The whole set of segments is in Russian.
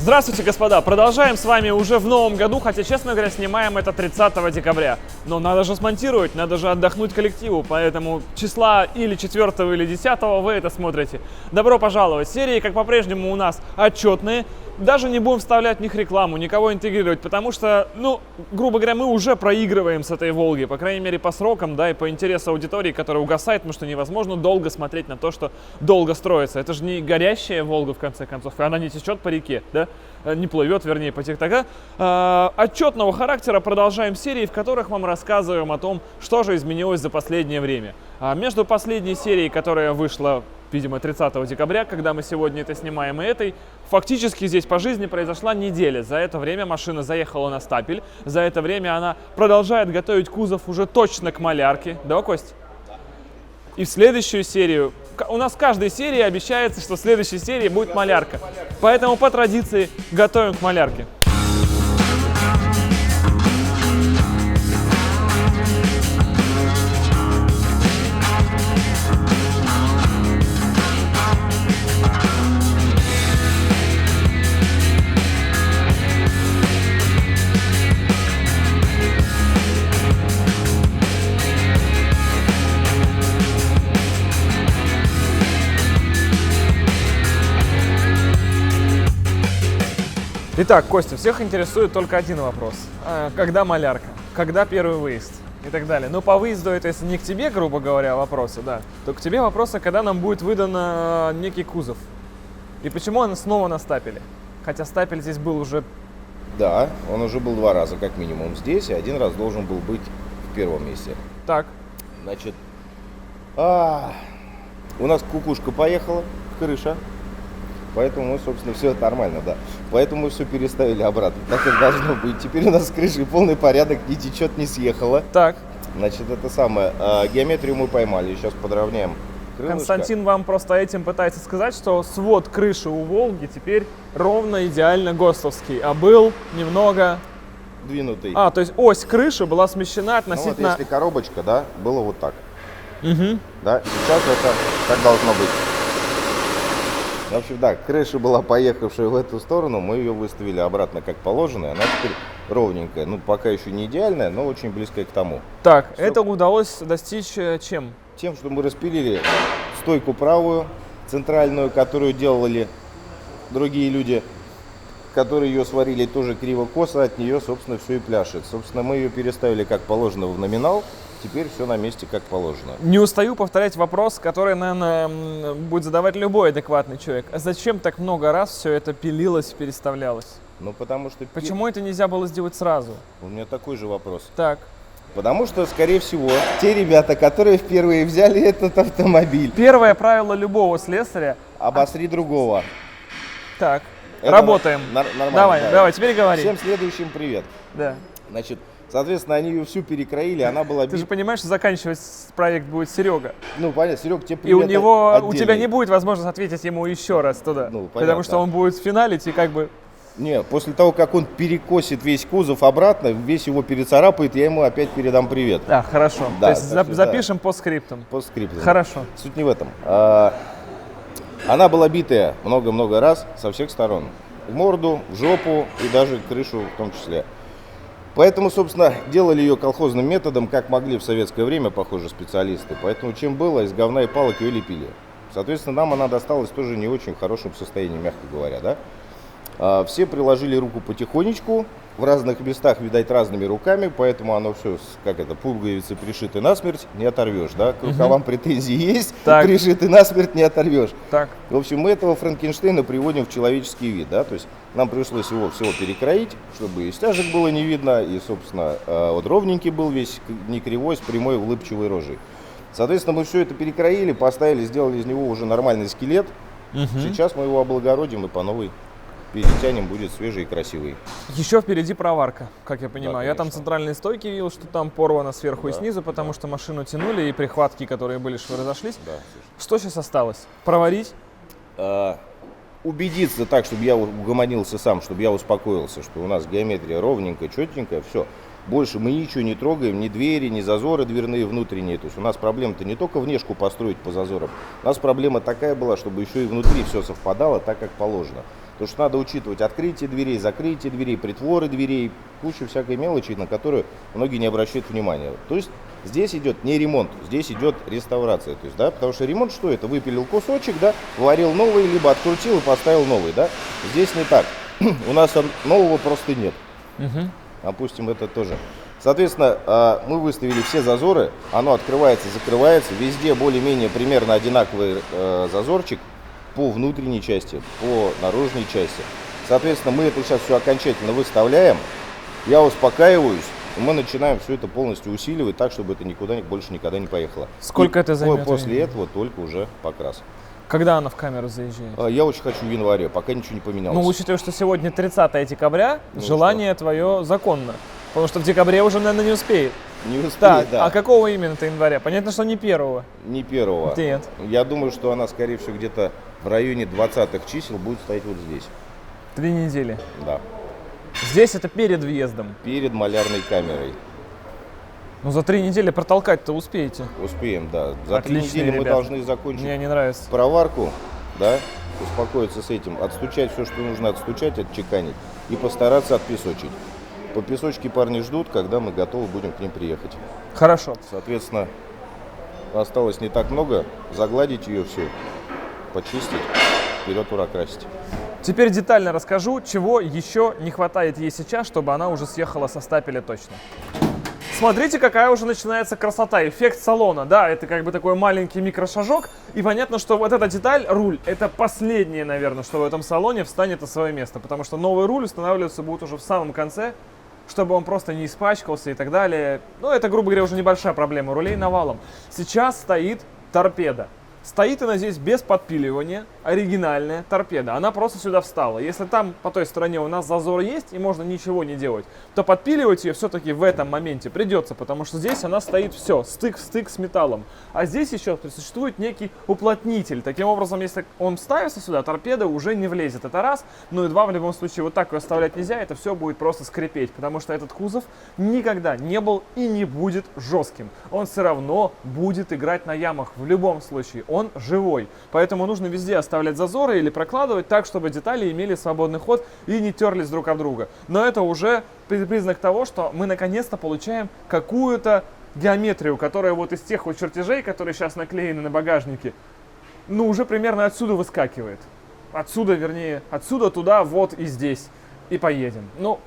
Здравствуйте, господа! Продолжаем с вами уже в новом году, хотя, честно говоря, снимаем это 30 декабря. Но надо же смонтировать, надо же отдохнуть коллективу, поэтому числа или 4 или 10 вы это смотрите. Добро пожаловать! Серии, как по-прежнему, у нас отчетные. Даже не будем вставлять в них рекламу, никого интегрировать, потому что, грубо говоря, мы уже проигрываем с этой Волги, по крайней мере, по срокам, да, и по интересу аудитории, которая угасает, потому что невозможно долго смотреть на то, что долго строится. Это же не горящая Волга, в конце концов, и она не течет по реке, да, не плывет, вернее, по тек-така. Отчетного характера продолжаем серии, в которых вам рассказываем о том, что же изменилось за последнее время. Между последней серией, которая вышла, видимо, 30 декабря, когда мы сегодня это снимаем, и этой, фактически здесь по жизни произошла неделя. За это время машина заехала на стапель, за это время она продолжает готовить кузов уже точно к малярке. Да, Кость? И в следующую серию, у нас в каждой серии обещается, что в следующей серии будет малярка. Поэтому по традиции готовим к малярке. Итак, Костя, всех интересует только один вопрос. Когда малярка? Когда первый выезд? И так далее. Но по выезду это, если не к тебе, грубо говоря, вопросы, да, то к тебе вопросы, когда нам будет выдан некий кузов. И почему он снова на стапеле? Хотя стапель здесь был уже... Да, он уже был 2 раза как минимум здесь, и 1 раз должен был быть в первом месте. Так. Значит, у нас кукушка поехала, крыша. Поэтому мы, собственно, все это нормально, да. Поэтому мы все переставили обратно, так как должно быть. Теперь у нас с крышей полный порядок, не течет, не съехала. Так. Значит, это самое. Геометрию мы поймали, сейчас подровняем крылышко. Константин вам просто этим пытается сказать, что свод крыши у Волги теперь ровно идеально ГОСТовский, а был немного... Двинутый. То есть ось крыши была смещена относительно... если коробочка, да, было вот так. Угу. Да, сейчас это так должно быть. В общем, да, крыша была поехавшая в эту сторону, мы ее выставили обратно как положено, она теперь ровненькая, пока еще не идеальная, но очень близкая к тому. Так, Все. это удалось достичь чем? Тем, что мы распилили стойку правую, центральную, которую делали другие люди, которые ее сварили тоже криво-косо, от нее, собственно, все и пляшет. Собственно, мы ее переставили как положено в номинал. Теперь все на месте как положено. Не устаю повторять вопрос, который, наверное, будет задавать любой адекватный человек. А зачем так много раз все это пилилось, переставлялось? Потому что... Почему это нельзя было сделать сразу? У меня такой же вопрос. Так. Потому что, скорее всего, те ребята, которые впервые взяли этот автомобиль... Первое правило любого слесаря... Обосри другого. Так, это работаем. Нормально. Давай, теперь говори. Всем следующим привет. Да. Значит, соответственно, они ее всю перекроили, она была... Ты же понимаешь, что заканчивать проект будет Серега. Понятно, Серег, тебе привет. И у отдельный. тебя не будет возможности ответить ему еще раз туда. Потому что он будет финалить и как бы... Не, после того, как он перекосит весь кузов обратно, весь его перецарапает, я ему опять передам привет. Хорошо. Да, то есть запишем по скриптам. По скриптам. Хорошо. Суть не в этом. Она была битая много-много раз со всех сторон. В морду, в жопу и даже крышу в том числе. Поэтому, собственно, делали ее колхозным методом, как могли в советское время, похоже, специалисты. Поэтому чем было, из говна и палок ее лепили. Соответственно, нам она досталась тоже не очень в хорошем состоянии, мягко говоря, да. Все приложили руку потихонечку, в разных местах, видать, разными руками, поэтому оно все, пуговицы пришиты насмерть, не оторвешь, да. К рукавам претензии есть, пришиты насмерть, не оторвешь. Так. В общем, мы этого Франкенштейна приводим в человеческий вид, да, то есть нам пришлось его всего перекроить, чтобы и стяжек было не видно, и, собственно, вот ровненький был весь, не кривой, с прямой улыбчивой рожей. Соответственно, мы все это перекроили, поставили, сделали из него уже нормальный скелет. Сейчас мы его облагородим и по новой перетянем, будет свежий и красивый. Еще впереди проварка, как я понимаю. Да, я там центральные стойки видел, что там порвано сверху и снизу, потому что машину тянули, и прихватки, которые были, что разошлись. Да, что сейчас осталось? Проварить? Убедиться так, чтобы я угомонился сам, чтобы я успокоился, что у нас геометрия ровненькая, четенькая, все. Больше мы ничего не трогаем, ни двери, ни зазоры дверные внутренние. То есть у нас проблема-то не только внешку построить по зазорам, у нас проблема такая была, чтобы еще и внутри все совпадало так, как положено. Потому что надо учитывать открытие дверей, закрытие дверей, притворы дверей, кучу всякой мелочи, на которую многие не обращают внимания. То есть здесь идет не ремонт, здесь идет реставрация. То есть, да, потому что ремонт что это? Выпилил кусочек, да, варил новый, либо открутил и поставил новый. Да? Здесь не так. У нас нового просто нет. Опустим это тоже. Соответственно, мы выставили все зазоры, оно открывается, закрывается, везде более-менее примерно одинаковый зазорчик по внутренней части, по наружной части. Соответственно, мы это сейчас все окончательно выставляем, я успокаиваюсь, и мы начинаем все это полностью усиливать так, чтобы это никуда больше никогда не поехало. Сколько это займет? После этого только уже покрас. Когда она в камеру заезжает? Я очень хочу в январе, пока ничего не поменялось. Ну, учитывая, что сегодня 30 декабря, желание твое законно. Потому что в декабре уже, наверное, не успеет. Не успеет, Так, да. а какого именно-то января? Понятно, что не первого. Не первого. Нет. Я думаю, что она, скорее всего, где-то в районе 20-х чисел будет стоять вот здесь. 3 недели. Да. Здесь это перед въездом. Перед малярной камерой. Ну, за 3 недели протолкать-то успеете. Успеем, да. За 3 Отличные недели мы ребята. должны закончить Мне не нравится. проварку, да, успокоиться с этим, отстучать все, что нужно отстучать, отчеканить и постараться отпесочить. По песочке парни ждут, когда мы готовы будем к ним приехать. Хорошо. Соответственно, осталось не так много, загладить ее всю, почистить, вперед ура красить. Теперь детально расскажу, чего еще не хватает ей сейчас, чтобы она уже съехала со стапеля точно. Смотрите, какая уже начинается красота, эффект салона, да, это как бы такой маленький микрошажок, и понятно, что вот эта деталь, руль, это последнее, наверное, что в этом салоне встанет на свое место, потому что новый руль устанавливаться будет уже в самом конце, чтобы он просто не испачкался и так далее. Ну, это, грубо говоря, уже небольшая проблема, рулей навалом. Сейчас стоит торпеда. Стоит она здесь без подпиливания, оригинальная торпеда. Она просто сюда встала. Если там по той стороне у нас зазор есть и можно ничего не делать, то подпиливать ее все-таки в этом моменте придется, потому что здесь она стоит все, стык в стык с металлом. А здесь еще существует некий уплотнитель. Таким образом, если он ставится сюда, торпеда уже не влезет. Это раз. Ну и два, в любом случае, вот так ее оставлять нельзя, это все будет просто скрипеть, потому что этот кузов никогда не был и не будет жестким. Он все равно будет играть на ямах в любом случае. Он живой. Поэтому нужно везде оставлять зазоры или прокладывать так, чтобы детали имели свободный ход и не терлись друг об друга. Но это уже признак того, что мы наконец-то получаем какую-то геометрию, которая вот из тех вот чертежей, которые сейчас наклеены на багажнике, ну уже примерно отсюда выскакивает. Отсюда, вернее, отсюда туда, вот и здесь. И поедем. Ну,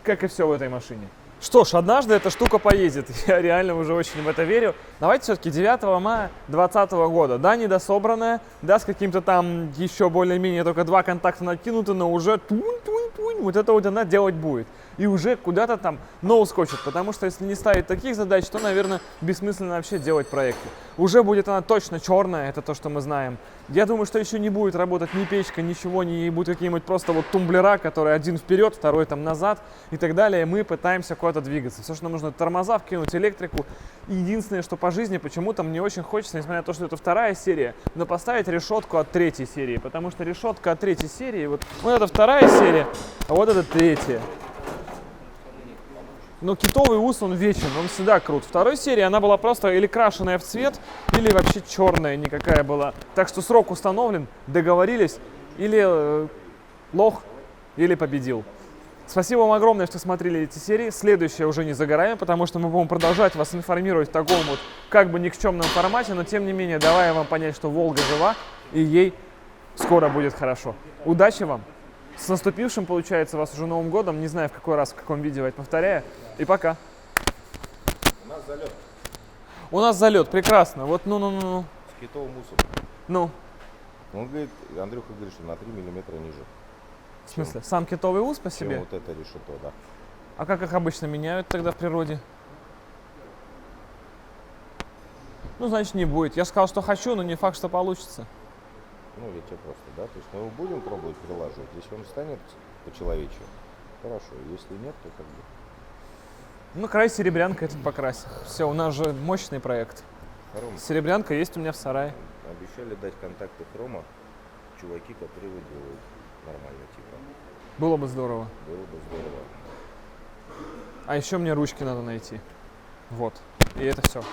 как и все в этой машине. Что ж, однажды эта штука поедет. Я реально уже очень в это верю. Давайте все-таки 9 мая 2020 года. Да, недособранная, да, с каким-то там еще более-менее только 2 контакта накинуты, но уже тунь-тунь-тунь, вот это вот она делать будет. И уже куда-то там ускочит, потому что если не ставить таких задач, то, наверное, бессмысленно вообще делать проекты. Уже будет она точно черная, это то, что мы знаем. Я думаю, что еще не будет работать ни печка, ничего, не будут какие-нибудь просто вот тумблера, которые один вперед, второй там назад и так далее. Мы пытаемся куда-то двигаться. Все, что нам нужно, тормоза, вкинуть электрику. И единственное, что по жизни почему-то мне очень хочется, несмотря на то, что это 2-я серия, но поставить решетку от 3-й серии, потому что решетка от 3-й серии, вот это 2-я серия, а вот это 3-я. Но китовый ус, он вечен, он всегда крут. 2-й серии она была просто или крашеная в цвет, или вообще черная никакая была. Так что срок установлен, договорились, или лох, или победил. Спасибо вам огромное, что смотрели эти серии. Следующая уже не за горами, потому что мы будем продолжать вас информировать в таком вот как бы никчемном формате, но тем не менее, давая вам понять, что Волга жива, и ей скоро будет хорошо. Удачи вам! С наступившим, получается, вас уже Новым годом. Не знаю, в какой раз, в каком видео я это повторяю. И пока. У нас залет. У нас залет, прекрасно. Вот, ну. С китовым усом. Ну, Он говорит, Андрюха говорит, что на 3 миллиметра ниже. в смысле, сам китовый ус по себе? Чем вот это решето, да. А как их обычно меняют тогда в природе? Ну, значит, не будет. Я сказал, что хочу, но не факт, что получится. Ну, я тебе просто, да, то есть мы его будем пробовать приложить. Если он станет по-человечью, хорошо. Если нет, то как бы... Ну, край серебрянка этот покрасил. Все, у нас же мощный проект. Хром. Серебрянка есть у меня в сарае. Обещали дать контакты хрома чуваки, которые его делают нормально, типа. Было бы здорово. Было бы здорово. А еще мне ручки надо найти. Вот. И это все.